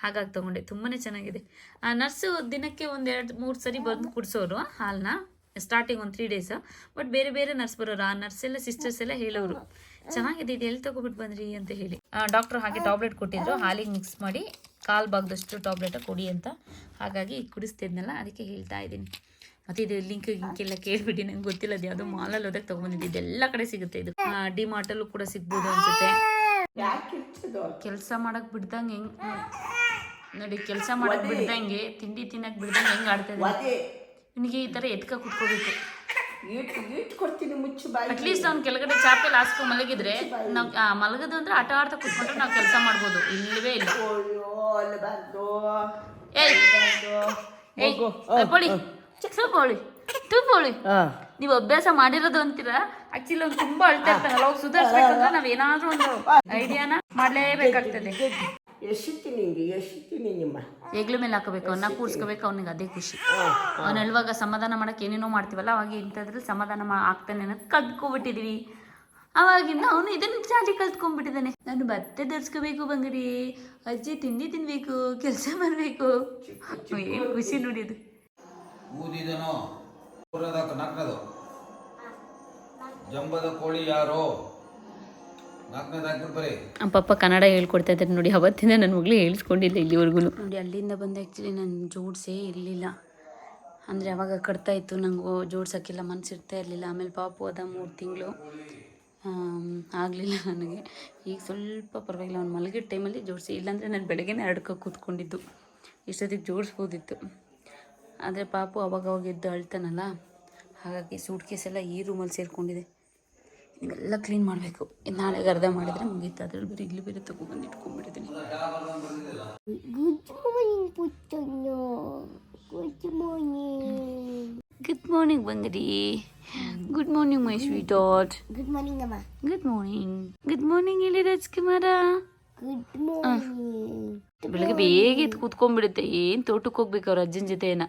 ಹಾಗಾಗಿ ತಗೊಂಡೆ. ತುಂಬಾ ಚೆನ್ನಾಗಿದೆ. ನರ್ಸು ದಿನಕ್ಕೆ 1-2-3 ಸರಿ ಬಂದು ಕುಡಿಸೋರು ಹಾಲನ್ನ, ಸ್ಟಾರ್ಟಿಂಗ್ ಒಂದು 3 ಡೇಸ್. ಬಟ್ ಬೇರೆ ಬೇರೆ ನರ್ಸ್ ಬರೋರು, ಆ ನರ್ಸ್ ಎಲ್ಲ ಸಿಸ್ಟರ್ಸ್ ಎಲ್ಲ ಹೇಳೋರು ಚೆನ್ನಾಗಿದೆ, ಇದು ಎಲ್ಲಿ ತಗೊಬಿಟ್ಟು ಬಂದ್ರಿ ಅಂತ ಹೇಳಿ. ಡಾಕ್ಟ್ರು ಹಾಗೆ ಟ್ಯಾಬ್ಲೆಟ್ ಕೊಟ್ಟಿದ್ರು, ಹಾಲಿಗೆ ಮಿಕ್ಸ್ ಮಾಡಿ 1/4 ಭಾಗದಷ್ಟು ಟ್ಯಾಬ್ಲೆಟ್ ಕೊಡಿ ಅಂತ. ಹಾಗಾಗಿ ಕುಡಿಸ್ತಿದ್ನಲ್ಲ, ಅದಕ್ಕೆ ಹೇಳ್ತಾ ಇದ್ದೀನಿ. ಮತ್ತು ಇದು ಲಿಂಕ್ ಗಿಂಕೆಲ್ಲ ಕೇಳ್ಬಿಟ್ಟು ನಂಗೆ ಗೊತ್ತಿಲ್ಲ, ಅದು ಯಾವುದೋ ಮಾಲಲ್ಲಿ ಹೋದಾಗ ತೊಗೊಂಬಂದಿದ್ದು. ಇದೆಲ್ಲ ಕಡೆ ಸಿಗುತ್ತೆ ಇದು. ಡಿ ಮಾರ್ಟಲ್ಲೂ ಕೂಡ ಸಿಗ್ಬೋದು ಅನ್ಸುತ್ತೆ. ಕೆಲಸ ಮಾಡಕ್ ಬಿಡ್ದಂಗೆ ಹೆಂಗ್ ನೋಡಿ, ಕೆಲಸ ಮಾಡಕ್ ಬಿಡ್ದಂಗೆ, ತಿಂಡಿ ತಿನ್ನಕ್ ಬಿಡ್ದಂಗೆ ಹೆಂಗ್ ಆಡ್ತದೆ. ನಿನಗೆ ಈ ಥರ ಎತ್ಕ ಕುತ್ಕೋಬೇಕು. ಅಟ್ಲೀಸ್ಟ್ ಅವ್ನು ಕೆಳಗಡೆ ಚಾಪೆಲ್ ಹಾಸ್ಕೊಂಡು ಮಲಗಿದ್ರೆ ನಾವು ಮಲಗದು ಅಂದ್ರೆ ಆಟ ಆಡ್ತಾ ಕುತ್ಕೊಂಡ್ರೆ ನಾವು ಕೆಲಸ ಮಾಡ್ಬೋದು. ಇಲ್ಲವೇ ಇಲ್ಲ. ನೀವು ಅಭ್ಯಾಸ ಮಾಡಿರೋದು ಅಂತೀರಾ, ಆಕ್ಚುಲಿ ಅವ್ನು ತುಂಬಾ ಅಳ್ತಾ ಇರ್ತಾನಲ್ಲ, ಅವಾಗ ಸುಧಾರಿಸ್ಬೇಕಂದ್ರೆ ನಾವ್ ಏನಾದ್ರೂ ಒಂದು ಐಡಿಯಾನ ಮಾಡ್ಲೇಬೇಕಾಗ್ತದೆ. ಹೆಗ್ಲ ಮೇಲೆ ಹಾಕೋಬೇಕು, ಅವನ್ನ ಕೂರ್ಸ್ಕೋಬೇಕು, ಅವ್ನಿಗೆ ಅದೇ ಖುಷಿ. ಅವ್ನು ಹೇಳುವಾಗ ಸಮಾಧಾನ ಮಾಡಕ್ಕೆ ಏನೇನೋ ಮಾಡ್ತೀವಲ್ಲ, ಅವಾಗ ಇಂಥದ್ರಲ್ಲಿ ಸಮಾಧಾನ ಆಗ್ತಾನೆ ಅನ್ನೋದು ಕಲ್ತ್ಕೊಬಿಟ್ಟಿದೀವಿ. ಅವಾಗಿಂದ ಅವನು ಇದನ್ನ ಚಾಟಿ ಕಲ್ತ್ಕೊಂಡ್ಬಿಟ್ಟಿದ್ದಾನೆ. ನಾನು ಬಟ್ಟೆ ಧರಿಸ್ಕೋಬೇಕು ಬಂಗಡಿ, ಅಜ್ಜಿ ತಿಂಡಿ ತಿನ್ಬೇಕು, ಕೆಲಸ ಮಾಡಬೇಕು. ಏನು ಖುಷಿ ನೋಡಿ ಅದು. ಜಂಬದ ಕೋಳಿ ಯಾರೋ ಪಪ್ಪ ಕನ್ನಡ ಹೇಳ್ಕೊಡ್ತಾ ಇದ್ದಾರೆ ನೋಡಿ. ಅವತ್ತಿಂದ ನನ್ನ ಮಗಳು ಹೇಳಿಸ್ಕೊಂಡಿಲ್ಲ ಇಲ್ಲಿವರೆಗೂ ನೋಡಿ. ಅಲ್ಲಿಂದ ಬಂದು ಆ್ಯಕ್ಚುಲಿ ನಾನು ಜೋಡಿಸೇ ಇರಲಿಲ್ಲ, ಅಂದರೆ ಅವಾಗ ಕಟ್ತಾ ಇತ್ತು, ನಂಗೆ ಜೋಡ್ಸೋಕ್ಕೆಲ್ಲ ಮನಸ್ಸಿರ್ತಾ ಇರಲಿಲ್ಲ. ಆಮೇಲೆ ಪಾಪು ಅದ 3 ತಿಂಗಳು ಆಗಲಿಲ್ಲ ನನಗೆ. ಈಗ ಸ್ವಲ್ಪ ಪರವಾಗಿಲ್ಲ, ಅವ್ನು ಮಲಗಿದ ಟೈಮಲ್ಲಿ ಜೋಡಿಸಿ, ಇಲ್ಲಾಂದರೆ ನಾನು ಬೆಳಗ್ಗೆನೇ ಹರಡ್ಕೊಂಡು ಕೂತ್ಕೊಂಡಿದ್ದು, ಇಷ್ಟೊತ್ತಿಗೆ ಜೋಡಿಸ್ಬೋದಿತ್ತು. ಆದರೆ ಪಾಪು ಅವಾಗ ಎದ್ದು ಅಳ್ತಾನಲ್ಲ, ಹಾಗಾಗಿ ಸೂಟ್ ಕೇಸ್ ಎಲ್ಲ ಈ ರೂಮಲ್ಲಿ ಸೇರಿಕೊಂಡಿದೆ. ಇವೆಲ್ಲ ಕ್ಲೀನ್ ಮಾಡಬೇಕು. ನಾಳೆಗೆ ಅರ್ಧ ಮಾಡಿದರೆ ಮುಗೀತು. ಅದ್ರಲ್ಲಿ ಬೇರೆ ಇಲ್ಲಿ ಬೇರೆ ತಗೊಬಂದು ಇಟ್ಕೊಂಡ್ಬಿಟ್ಟಿದ್ದೀನಿ. ಗುಡ್ ಮಾರ್ನಿಂಗ್ ಬಂಗಡಿ. Good morning my sweetheart. Good morning ಅಮ್ಮ. Good morning. ಗುಡ್ ಮಾರ್ನಿಂಗ್ ಹೇಳಿ ರಾಜ್ಕುಮಾರ. Good morning. ಬೆಳಗ್ಗೆ ಬೇಗ ಎದ್ದು ಕೂತ್ಕೊಂಡ್ಬಿಡುತ್ತೆ. ಏನು ತೋಟಕ್ಕೆ ಹೋಗ್ಬೇಕು ಅವ್ರ ಅಜ್ಜನ ಜೊತೆ ಏನ.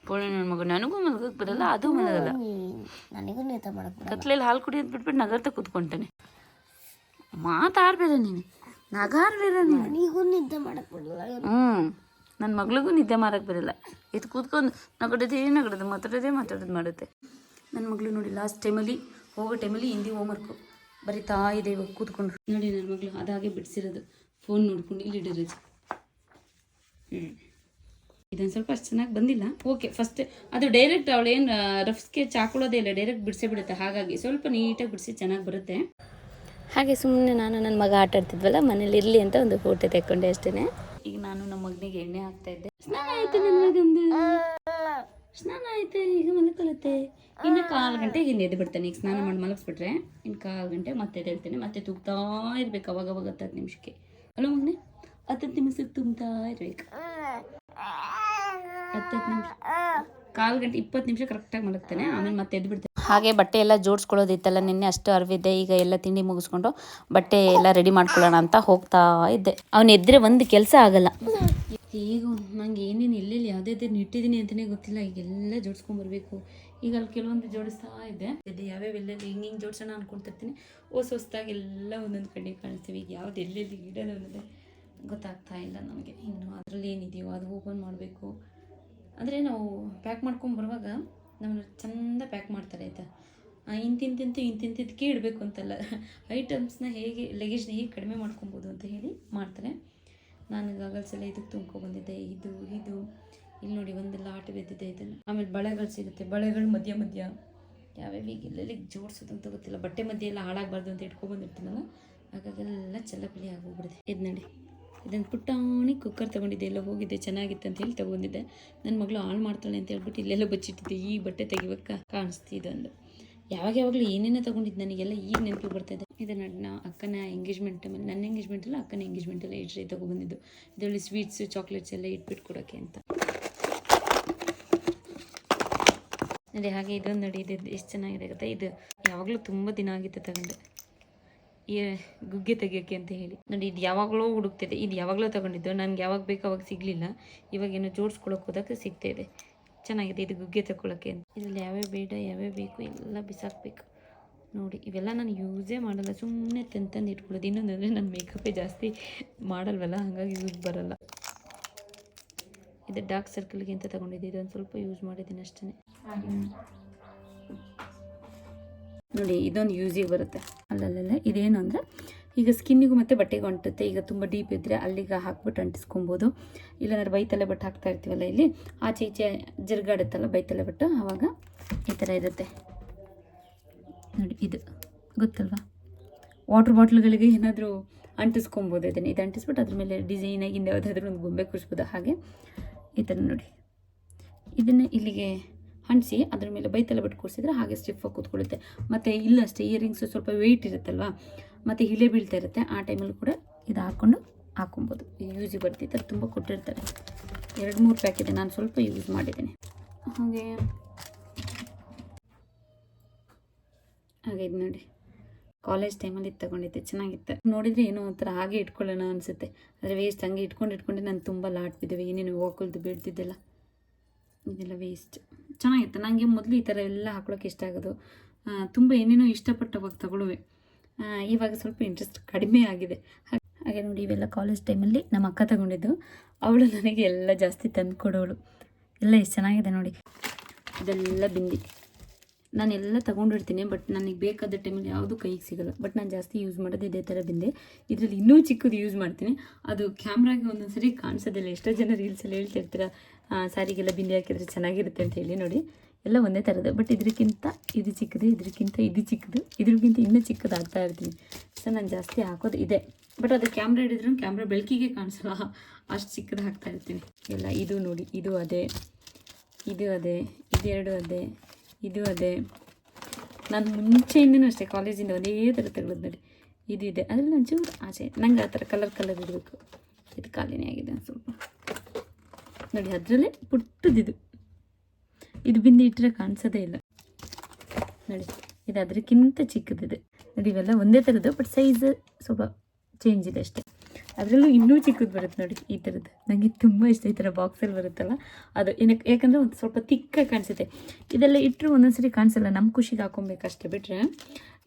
ಪೋಳಿ ನನ್ನ ಮಗ, ನನಗೂ ಮಲಗಕ್ಕೆ ಬರಲ್ಲ, ಅದು ಮಲಗಲ್ಲ. ನನಗೂ ನಿದ್ದೆ ಮಾಡಕ್ ಬರಲ್ಲ. ಕತ್ಲೆಯಲ್ಲಿ ಹಾಲು ಕುಡಿಯೋದು ಬಿಟ್ಬಿಟ್ಟು ನಗರ್ತಾ ಕೂತ್ಕೊಂತಾನೆ. ಮಾತಾಡ್ಬೇಡ ನೀನು, ನಗಾರ್ಬೇಡ ನೀನು. ನನಗೂ ನಿದ್ದೆ ಮಾಡಕ್ ಬರಲ್ಲ. ನನ್ನ ಮಗಳಿಗೂ ನಿದ್ದೆ ಮಾಡಕ್ಕೆ ಬರಲ್ಲ. ಎದ್ದು ಕೂತ್ಕೊಂಡು ನಗಡೋದು ಮಾತಾಡೋದು ಮಾಡುತ್ತೆ. ನನ್ನ ಮಗಳು ನೋಡಿ, ಲಾಸ್ಟ್ ಟೈಮಲ್ಲಿ ಹೋಗೋ ಟೈಮಲ್ಲಿ ಹಿಂದಿ ಹೋಮ್ವರ್ಕು ಬರೀತಾ ಇದೆ. ಇವಾಗ ಕೂತ್ಕೊಂಡು ನೋಡಿ ನನ್ನ ಮಗಳು ಅದಾಗೆ ಬಿಡಿಸಿರೋದು, ಫೋನ್ ನೋಡ್ಕೊಂಡು ಇಲ್ಲಿ ಇಡಿರೋದು. ಇದೊಂದು ಸ್ವಲ್ಪ ಅಷ್ಟು ಚೆನ್ನಾಗಿ ಬಂದಿಲ್ಲ. ಓಕೆ, ಫಸ್ಟ್ ಅದು ಡೈರೆಕ್ಟ್ ಅವಳೇನು ರಫ್ ಸ್ಕೆಚ್ ಹಾಕೊಳ್ಳೋದೇ ಇಲ್ಲ, ಡೈರೆಕ್ಟ್ ಬಿಡಿಸೇ ಬಿಡುತ್ತೆ. ಹಾಗಾಗಿ ಸ್ವಲ್ಪ ನೀಟಾಗಿ ಬಿಡಿಸಿ ಚೆನ್ನಾಗಿ ಬರುತ್ತೆ. ಹಾಗೆ ಸುಮ್ಮನೆ ನಾನು ನನ್ನ ಮಗ ಆಟ ಆಡ್ತಿದ್ವಲ್ಲ, ಮನೇಲಿ ಇರಲಿ ಅಂತ ಒಂದು ಫೋಟೋ ತೆಕ್ಕೊಂಡೆ ಅಷ್ಟೇ. ಈಗ ನಾನು ನಮ್ಮ ಮಗನಿಗೆ ಎಣ್ಣೆ ಹಾಕ್ತಾ ಇದ್ದೆ. ಸ್ನಾನ ಆಯ್ತು ನನ್ನ ಮಗಂದು, ಸ್ನಾನ ಆಯ್ತು, ಈಗ ಮಲ್ಕೊಳ್ಳುತ್ತೆ. ಇನ್ನು 1/4 ಗಂಟೆಗೆ ಇನ್ನು ಎದ್ದು ಬಿಡ್ತಾನೆ. ಈಗ ಸ್ನಾನ ಮಾಡಿ ಮಲಗಿಸ್ಬಿಟ್ರೆ ಇನ್ನು 1/4 ಗಂಟೆ ಮತ್ತೆ ಎದ್ದೇಳ್ತಾನೆ. ಮತ್ತೆ ತೂಗ್ತಾ ಇರ್ಬೇಕು ಅವಾಗವಾಗ 10 ನಿಮಿಷಕ್ಕೆ. ಅಲ್ಲ ಮಗನೇ, 10 ನಿಮಿಷಕ್ಕೆ ತುಂಬ್ತಾ ಇರ್ಬೇಕು. 10 ನಿಮಿಷ, 1/4 ಗಂಟೆ 20 ನಿಮಿಷ ಕರೆಕ್ಟಾಗಿ ಮಲಗ್ತಾನೆ. ಆಮೇಲೆ ಮತ್ತೆ ಎದ್ದು ಬಿಡ್ತಾನೆ. ಹಾಗೆ ಬಟ್ಟೆ ಎಲ್ಲ ಜೋಡಿಸ್ಕೊಳ್ಳೋದಿತ್ತಲ್ಲ, ನಿನ್ನೆ ಅಷ್ಟು ಅರ್ವಿದ್ದೆ. ಈಗ ಎಲ್ಲ ತಿಂಡಿ ಮುಗಿಸ್ಕೊಂಡು ಬಟ್ಟೆ ಎಲ್ಲ ರೆಡಿ ಮಾಡ್ಕೊಳ್ಳೋಣ ಅಂತ ಹೋಗ್ತಾ ಇದ್ದೆ. ಅವನು ಎದ್ರೆ ಒಂದು ಕೆಲಸ ಆಗಲ್ಲ. ಈಗ ನಂಗೆ ಏನೇನು ಎಲ್ಲೆಲ್ಲಿ ಯಾವುದೇ ಇಟ್ಟಿದ್ದೀನಿ ಅಂತಲೇ ಗೊತ್ತಿಲ್ಲ. ಈಗೆಲ್ಲ ಜೋಡಿಸ್ಕೊಂಬರ್ಬೇಕು. ಈಗ ಅಲ್ಲಿ ಕೆಲವೊಂದು ಜೋಡಿಸ್ತಾ ಇದ್ದೆ. ಯಾವ್ಯಾವ ಎಲ್ಲೆಲ್ಲಿ ಹಿಂಗೆ ಜೋಡಿಸೋಣ ಅನ್ಕೊಳ್ತಿರ್ತೀನಿ. ಹೊಸದಾಗಿ ಎಲ್ಲ ಒಂದೊಂದು ಕಡೆ ಕಾಣಿಸ್ತೀವಿ. ಈಗ ಯಾವ್ದು ಎಲ್ಲೆಲ್ಲಿ ಇಡೋದು ಅನ್ನೋದೇ ಗೊತ್ತಾಗ್ತಾ ಇಲ್ಲ ನನಗೆ. ಇನ್ನು ಅದರಲ್ಲಿ ಏನಿದೆಯೋ ಅದು ಓಪನ್ ಮಾಡಬೇಕು. ಅಂದರೆ ನಾವು ಪ್ಯಾಕ್ ಮಾಡ್ಕೊಂಡು ಬರುವಾಗ ನಮ್ಮನ್ನು ಚೆಂದ ಪ್ಯಾಕ್ ಮಾಡ್ತಾರೆ ಆಯಿತಾ. ಇಂತಿಂತಕ್ಕೆ ಇಡಬೇಕು ಅಂತಲ್ಲ, ಐಟಮ್ಸ್ನ ಹೇಗೆ, ಲಗೇಜ್ನ ಹೇಗೆ ಕಡಿಮೆ ಮಾಡ್ಕೊಬೋದು ಅಂತ ಹೇಳಿ ಮಾಡ್ತಾರೆ. ನಾನು ಗಾಗಲ್ಸ್ ಎಲ್ಲ ಇದಕ್ಕೆ ತುಂಬ್ಕೊಬಂದಿದ್ದೆ. ಇದು ಇಲ್ಲಿ ನೋಡಿ ಒಂದು ಲಾಟ್ ಬಿದ್ದಿದೆ ಇದನ್ನು. ಆಮೇಲೆ ಬಳೆಗಳು ಸಿಗುತ್ತೆ, ಬಳೆಗಳು ಮಧ್ಯ ಯಾವ್ಯಾವ ಈಗ ಎಲ್ಲೆಲ್ಲಿ ಜೋಡಿಸೋದು ಅಂತ ಗೊತ್ತಿಲ್ಲ. ಬಟ್ಟೆ ಮಧ್ಯೆ ಎಲ್ಲ ಹಾಳಾಗಬಾರ್ದು ಅಂತ ಇಟ್ಕೊಬಂದಿರ್ತೀನಲ್ಲ, ಹಾಗಾಗೆಲ್ಲ ಚೆಲ್ಲಪಿಲಿ ಆಗೋಗ್ಬಿಡಿದೆ. ಇದು ನೋಡಿ, ಇದನ್ನು ಪುಟ್ಟಾಣಿ ಕುಕ್ಕರ್ ತೊಗೊಂಡಿದ್ದೆ, ಎಲ್ಲ ಹೋಗಿದ್ದೆ, ಚೆನ್ನಾಗಿತ್ತು ಅಂತ ಹೇಳಿ ತೊಗೊಂಡಿದ್ದೆ. ನನ್ನ ಮಗಳು ಹಾಳು ಮಾಡ್ತಾಳೆ ಅಂತ ಹೇಳ್ಬಿಟ್ಟು ಇಲ್ಲೆಲ್ಲ ಬಚ್ಚಿಟ್ಟಿದ್ದೆ. ಈ ಬಟ್ಟೆ ತೆಗಿಬೇಕಾ ಕಾಣಿಸ್ತಿ ಇದೊಂದು. ಯಾವಾಗಲೂ ಏನೇನೋ ತೊಗೊಂಡಿದ್ದು ನನಗೆಲ್ಲ ಈಗ ನೆನಪು ಬರ್ತಾಯಿದೆ. ಇದು ನನ್ನ ಅಕ್ಕನ ಎಂಗೇಜ್ಮೆಂಟ್ ಮೇಲೆ, ನನ್ನ ಎಂಗೇಜ್ಮೆಂಟಲ್ಲ ಅಕ್ಕನ ಎಂಗೇಜ್ಮೆಂಟೆಲ್ಲ ಇಟ್ರಿ ತೊಗೊಬಂದಿದ್ದು. ಇದರಲ್ಲಿ ಸ್ವೀಟ್ಸು ಚಾಕ್ಲೇಟ್ಸ್ ಎಲ್ಲ ಇಟ್ಬಿಟ್ಟು ಕೊಡೋಕ್ಕೆ ಅಂತ ನೋಡಿ. ಹಾಗೆ ಇದೊಂದು ನೋಡಿ, ಇದು ಎಷ್ಟು ಚೆನ್ನಾಗಿದೆ ಗೊತ್ತಾ. ಇದು ಯಾವಾಗಲೂ ತುಂಬ ದಿನ ಆಗಿತ್ತು ತಗೊಂಡೆ, ಈ ಗುಗ್ಗೆ ತೆಗಿಯೋಕ್ಕೆ ಅಂತ ಹೇಳಿ ನೋಡಿ. ಇದು ಯಾವಾಗಲೂ ಹುಡುಕ್ತಿದೆ. ಇದು ಯಾವಾಗಲೂ ತೊಗೊಂಡಿದ್ದು, ನನಗೆ ಯಾವಾಗ ಬೇಕು ಅವಾಗ ಸಿಗಲಿಲ್ಲ. ಇವಾಗೇನೋ ಜೋಡಿಸ್ಕೊಳಕ್ಕೆ ಹೋದಾಗ ಸಿಗ್ತಾಯಿದೆ. ಚೆನ್ನಾಗಿದೆ ಇದು ಗುಗ್ಗೆ ತಗೊಳ್ಳೋಕ್ಕೆ ಅಂತ. ಇದರಲ್ಲಿ ಯಾವ್ಯಾವ ಬೇಡ ಯಾವ್ಯಾವ ಬೇಕು ಎಲ್ಲ ಬಿಸಾಕಬೇಕು ನೋಡಿ. ಇವೆಲ್ಲ ನಾನು ಯೂಸೇ ಮಾಡಲ್ಲ, ಸುಮ್ಮನೆ ತಂದು ಇಟ್ಕೊಳ್ಳೋದು. ಇನ್ನೊಂದಂದರೆ ನಾನು ಮೇಕಪ್ಪೇ ಜಾಸ್ತಿ ಮಾಡಲ್ವಲ್ಲ, ಹಾಗಾಗಿ ಯೂಸ್ ಬರಲ್ಲ. ಇದು ಡಾರ್ಕ್ ಸರ್ಕಲ್ಗೆ ಅಂತ ತೊಗೊಂಡಿದ್ದೆ. ಇದೊಂದು ಸ್ವಲ್ಪ ಯೂಸ್ ಮಾಡಿದ್ದೀನಿ ಅಷ್ಟೇ ನೋಡಿ. ಇದೊಂದು ಯೂಸಿಗೆ ಬರುತ್ತೆ. ಅಲ್ಲಲ್ಲ ಇದೇನು ಅಂದರೆ ಈಗ ಸ್ಕಿನ್ನಿಗೂ ಮತ್ತು ಬಟ್ಟೆಗೂ ಅಂಟುತ್ತೆ. ಈಗ ತುಂಬ ಡೀಪ್ ಇದ್ದರೆ ಅಲ್ಲಿಗೆ ಹಾಕ್ಬಿಟ್ಟು ಅಂಟಿಸ್ಕೊಬೋದು. ಇಲ್ಲಾಂದ್ರೆ ಬೈತಲೆ ಬಟ್ಟೆ ಹಾಕ್ತಾ ಇರ್ತೀವಲ್ಲ, ಇಲ್ಲಿ ಆಚೆ ಈಚೆ ಜರುಗಾಡುತ್ತಲ್ಲ ಬೈತಲೆ ಬಟ್ಟೆ, ಆವಾಗ ಈ ಥರ ಇರುತ್ತೆ ನೋಡಿ. ಇದು ಗೊತ್ತಲ್ವಾ, ವಾಟ್ರ್ ಬಾಟ್ಲ್ಗಳಿಗೆ ಏನಾದರೂ ಅಂಟಿಸ್ಕೊಬೋದು. ಇದು ಅಂಟಿಸ್ಬಿಟ್ಟು ಅದ್ರ ಮೇಲೆ ಡಿಸೈನಾಗಿಂದ ಯಾವುದಾದ್ರೂ ಒಂದು ಗೊಂಬೆ ಕೂರಿಸ್ಬೋದು. ಹಾಗೆ ಈ ಥರ ನೋಡಿ, ಇದನ್ನು ಇಲ್ಲಿಗೆ ಅಂಟಿಸಿ ಅದ್ರ ಮೇಲೆ ಬೈತಲೆ ಬಟ್ಟೆ ಕೂರಿಸಿದ್ರೆ ಹಾಗೆ ಸ್ಟಿಫಾಗಿ ಕೂತ್ಕೊಳ್ಳುತ್ತೆ. ಮತ್ತು ಇಲ್ಲಷ್ಟೇ ಇಯರಿಂಗ್ಸು ಸ್ವಲ್ಪ ವೆಯ್ಟ್ ಇರುತ್ತಲ್ವ, ಮತ್ತು ಇಲೆ ಬೀಳ್ತಾ ಇರುತ್ತೆ. ಆ ಟೈಮಲ್ಲಿ ಕೂಡ ಇದು ಹಾಕ್ಕೊಬೋದು. ಯೂಸಿಗೆ ಬರುತ್ತೆ. ಅದು ತುಂಬ ಕೊಟ್ಟಿರ್ತಾರೆ. 2-3 ಪ್ಯಾಕ್ ಇದೆ, ನಾನು ಸ್ವಲ್ಪ ಯೂಸ್ ಮಾಡಿದ್ದೀನಿ. ಹಾಗೆ ಇದು ನೋಡಿ, ಕಾಲೇಜ್ ಟೈಮಲ್ಲಿ ಇದು ತೊಗೊಂಡಿದ್ದೆ, ಚೆನ್ನಾಗಿತ್ತು. ನೋಡಿದರೆ ಏನೋ ಒಂಥರ ಹಾಗೆ ಇಟ್ಕೊಳ್ಳೋಣ ಅನಿಸುತ್ತೆ. ಆದರೆ ವೇಸ್ಟ್ ಹಂಗೆ ಇಟ್ಕೊಂಡು ನಾನು ತುಂಬ ಲಾಟ್ ಬಿದ್ದಿವೆ. ಏನೇನು ಹೋಗಲ್ದು ಬೀಳ್ತಿದ್ದೆಲ್ಲ, ಇದೆಲ್ಲ ವೇಸ್ಟ್. ಚೆನ್ನಾಗಿತ್ತು. ನನಗೆ ಮೊದಲು ಈ ಥರ ಎಲ್ಲ ಹಾಕ್ಳೋಕೆ ಇಷ್ಟ ಆಗೋದು. ತುಂಬ ಏನೇನೋ ಇಷ್ಟಪಟ್ಟವಾಗ ತಗೊಳ್ಳುವೆ. ಇವಾಗ ಸ್ವಲ್ಪ ಇಂಟ್ರೆಸ್ಟ್ ಕಡಿಮೆ ಆಗಿದೆ. ಹಾಗೆ ನೋಡಿ, ಇವೆಲ್ಲ ಕಾಲೇಜ್ ಟೈಮಲ್ಲಿ ನಮ್ಮ ಅಕ್ಕ ತಗೊಂಡಿದ್ದು. ಅವಳು ನನಗೆ ಎಲ್ಲ ಜಾಸ್ತಿ ತಂದು ಕೊಡೋಳು. ಎಲ್ಲ ಎಷ್ಟು ಚೆನ್ನಾಗಿದೆ ನೋಡಿ. ಇದೆಲ್ಲ ಬಿಂದಿ ನಾನೆಲ್ಲ ತೊಗೊಂಡಿರ್ತೀನಿ, ಬಟ್ ನನಗೆ ಬೇಕಾದ ಟೈಮಲ್ಲಿ ಯಾವುದೂ ಕೈಗೆ ಸಿಗೋಲ್ಲ. ಬಟ್ ನಾನು ಜಾಸ್ತಿ ಯೂಸ್ ಮಾಡೋದು ಇದೇ ಥರ ಬಿಂದೆ. ಇದರಲ್ಲಿ ಇನ್ನೂ ಚಿಕ್ಕದು ಯೂಸ್ ಮಾಡ್ತೀನಿ. ಅದು ಕ್ಯಾಮ್ರಾಗೆ ಒಂದೊಂದು ಸರಿ ಕಾಣಿಸೋದಿಲ್ಲ. ಎಷ್ಟೋ ಜನ ರೀಲ್ಸಲ್ಲಿ ಹೇಳ್ತಿರ್ತೀರ ಸ್ಯಾರಿಗೆಲ್ಲ ಬಿಂದಿ ಹಾಕಿದ್ರೆ ಚೆನ್ನಾಗಿರುತ್ತೆ ಅಂತ ಹೇಳಿ. ನೋಡಿ, ಎಲ್ಲ ಒಂದೇ ಥರದ್ದು, ಬಟ್ ಇದಕ್ಕಿಂತ ಇದು ಚಿಕ್ಕದು, ಇದಕ್ಕಿಂತ ಇದು ಚಿಕ್ಕದು, ಇದ್ರಿಗಿಂತ ಇನ್ನೂ ಚಿಕ್ಕದು ಹಾಕ್ತಾ ಇರ್ತೀನಿ. ಸೊ ನಾನು ಜಾಸ್ತಿ ಹಾಕೋದು ಇದೆ. ಬಟ್ ಅದು ಕ್ಯಾಮ್ರಾ ಹಿಡಿದ್ರೂ ಕ್ಯಾಮ್ರಾ ಬೆಳಕಿಗೆ ಕಾಣಿಸಲ್ಲ, ಅಷ್ಟು ಚಿಕ್ಕದು ಹಾಕ್ತಾ ಇರ್ತೀನಿ. ಎಲ್ಲ ಇದು ನೋಡಿ, ಇದು ಅದೇ, ಇದೆರಡು ಅದೇ, ಇದು ಅದೇ. ನಾನು ಮುಂಚೆಯಿಂದನೂ ಅಷ್ಟೇ ಕಾಲೇಜಿಂದ ಒಂದೇ ಥರ ತೆಗೆದು ನೋಡಿ. ಇದು ಇದೆ, ಅದ್ರಲ್ಲಿ ಒಂಚೂರು ಆಚೆ ನಂಗೆ ಆ ಥರ ಕಲರ್ ಇಡಬೇಕು. ಇದು ಖಾಲಿನೇ ಆಗಿದೆ ಸ್ವಲ್ಪ ನೋಡಿ. ಅದರಲ್ಲೇ ಪುಟ್ಟದಿದು, ಇದು ಬಿಂದಿ ಇಟ್ಟರೆ ಕಾಣಿಸೋದೇ ಇಲ್ಲ ನೋಡಿ. ಇದು ಅದಕ್ಕಿಂತ ಚಿಕ್ಕದಿದೆ ನೋಡಿ. ಇವೆಲ್ಲ ಒಂದೇ ಥರದ್ದು, ಬಟ್ ಸೈಜ್ ಸ್ವಲ್ಪ ಚೇಂಜ್ ಇದೆ ಅಷ್ಟೇ. ಅದರಲ್ಲೂ ಇನ್ನೂ ಚಿಕ್ಕದು ಬರುತ್ತೆ ನೋಡಿ, ಈ ಥರದ್ದು. ನನಗೆ ತುಂಬ ಇಷ್ಟ. ಈ ಥರ ಬಾಕ್ಸಲ್ಲಿ ಬರುತ್ತಲ್ಲ ಅದು. ಯಾಕಂದರೆ ಒಂದು ಸ್ವಲ್ಪ ತಿಕ್ಕಾಗಿ ಕಾಣಿಸುತ್ತೆ. ಇದೆಲ್ಲ ಇಟ್ಟರು ಒಂದೊಂದ್ಸರಿ ಕಾಣಿಸಲ್ಲ, ನಮ್ಮ ಖುಷಿಗೆ ಹಾಕೊಬೇಕಷ್ಟೇ. ಬಿಟ್ಟರೆ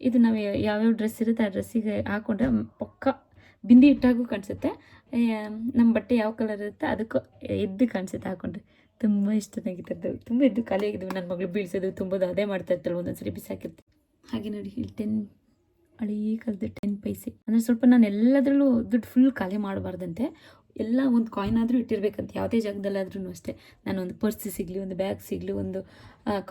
ಇದು ನಾವು ಯಾವ್ಯಾವ ಡ್ರೆಸ್ ಇರುತ್ತೆ ಆ ಡ್ರೆಸ್ಸಿಗೆ ಹಾಕ್ಕೊಂಡ್ರೆ ಪಕ್ಕ ಬಿಂದಿ ಇಟ್ಟಾಗೂ ಕಾಣಿಸುತ್ತೆ. ನಮ್ಮ ಬಟ್ಟೆ ಯಾವ ಕಲರ್ ಇರುತ್ತೆ ಅದಕ್ಕೂ ಎದ್ದು ಕಾಣಿಸುತ್ತೆ ಹಾಕ್ಕೊಂಡ್ರೆ. ತುಂಬ ಇಷ್ಟ ನನಗಿತ್ತು. ತುಂಬ ಎದ್ದು ಖಾಲಿ ಆಗಿದ್ವಿ. ನನ್ನ ಮಗಳು ಬೀಳ್ಸೋದು ತುಂಬೋದು ಅದೇ ಮಾಡ್ತಾ ಇರ್ತಾಳೆ, ಒಂದೊಂದ್ಸರಿ ಬಿಸಾಕಿರ್ತೀನಿ. ಹಾಗೆ ನೋಡಿ, ಇಲ್ಲಿ 10 ಹಳೇ ಕಾಲದ 10 ಪೈಸೆ. ಅಂದರೆ ಸ್ವಲ್ಪ ನಾನು ಎಲ್ಲದರಲ್ಲೂ ದುಡ್ಡು ಫುಲ್ ಖಾಲಿ ಮಾಡಬಾರ್ದಂತೆ. ಎಲ್ಲ ಒಂದು ಕಾಯಿನ್ ಆದರೂ ಇಟ್ಟಿರ್ಬೇಕಂತ, ಯಾವುದೇ ಜಾಗದಲ್ಲಾದ್ರೂ ಅಷ್ಟೇ. ನಾನು ಒಂದು ಪರ್ಸ್ ಸಿಗಲಿ, ಒಂದು ಬ್ಯಾಗ್ ಸಿಗಲಿ, ಒಂದು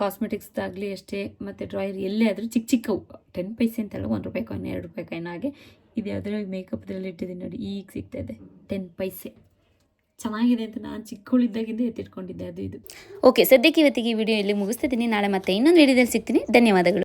ಕಾಸ್ಮೆಟಿಕ್ಸ್ದಾಗಲಿ ಅಷ್ಟೇ, ಮತ್ತು ಡ್ರಾಯರ್ ಎಲ್ಲೇ ಆದರೂ ಚಿಕ್ಕವು 10 ಪೈಸೆ ಅಂತಲ್ಲ, 1 ರೂಪಾಯಿ ಕಾಯಿನ್, 2 ರೂಪಾಯಿ ಕಾಯಿನ್. ಹಾಗೆ ಇದು ಯಾವುದ್ರಲ್ಲಿ ಮೇಕಪ್ದ್ರಲ್ಲಿ ಇಟ್ಟಿದ್ದೀನಿ ನೋಡಿ, ಈಗ ಸಿಗ್ತಾ ಇದೆ 10 ಪೈಸೆ. ಚೆನ್ನಾಗಿದೆ ಅಂತ ನಾನು ಚಿಕ್ಕವಳಿದ್ದಾಗಿಂದ ಎತ್ತಿಟ್ಕೊಂಡಿದ್ದೆ ಅದು ಇದು. ಓಕೆ, ಸದ್ಯಕ್ಕೆ ಇವತ್ತಿಗೆ ಈ ವಿಡಿಯೋ ಇಲ್ಲಿ ಮುಗಿಸ್ತಿದ್ದೀನಿ. ನಾಳೆ ಮತ್ತೆ ಇನ್ನೊಂದು ವಿಡಿಯೋದಲ್ಲಿ ಸಿಗ್ತೀನಿ. ಧನ್ಯವಾದಗಳು.